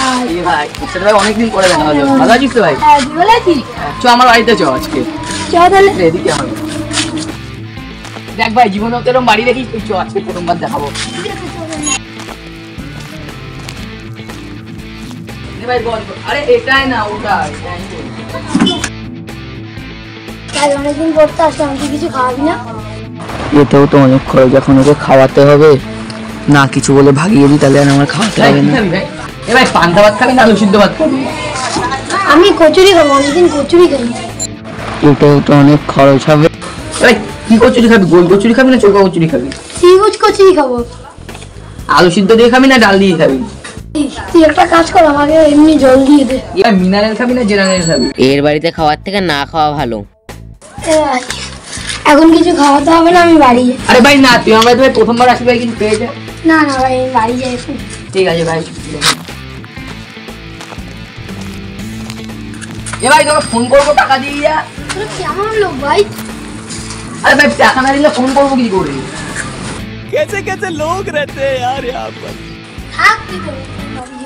ভাই ভাই সেটা ভাই অনেকদিন পরে দেখা হলো। ভালো আছিস তো ভাই? হ্যাঁ ভালো আছি। চ আমার বাড়িতে চ আজকে। চ তাহলে এদিকে আমার দেখ ভাই জীবনে তো এরকম বাড়ি দেখি চ আজকে প্রথমবার দেখাবো। ভাই বল আরে এটাই না ওটাই অনেকদিন পড়তে আসলাম, তুই কিছু খাওয়াবি না? এতেও তো অনেক খরচ, এখন ওকে খাওয়াতে হবে না, কিছু বলে ভাগিয়ে দিই তাহলে আর আমার খাওয়াতে হবে না। এ ভাই পান্তা ভাত খাবি না আলু সিদ্ধ ভাত খাবি? আমি কচুরি খাবো, অনেকদিন কচুরি খাই। এটাও তো অনেক খরচ হবে। ভাই কি কচুরি খাবি? গোল কচুরি খাবি না চৌকা কচুরি খাবি? ত্রিভুজ কচুরি খাবো। আলু সিদ্ধ দিয়ে খাবি না ডাল দিয়ে খাবি? তুই একটা কাজ কর, আমাকে এমনি জল দিয়ে দে। মিনারেল খাবি না জেনারেল খাবি? এর বাড়িতে খাওয়ার থেকে না খাওয়া ভালো। এখন কিছু খাওয়াতে হবে না, আমি বাড়ি যাই। আরে ভাই না তুই আমার ভাই প্রথমবার আসবি ভাই কিছু পেয়ে যা। না না ভাই আমি বাড়ি যাই এখন। ঠিক আছে ভাই। এ ভাই তোকে ফোন করবো টাকা দিয়ে যা। তোর কেমন লোক ভাই? আরে ভাই টাকা না দিলে ফোন করবো কি করে? कैसे कैसे लोग रहते हैं यार यहाँ पर। থাক তুই তো, বাড়ি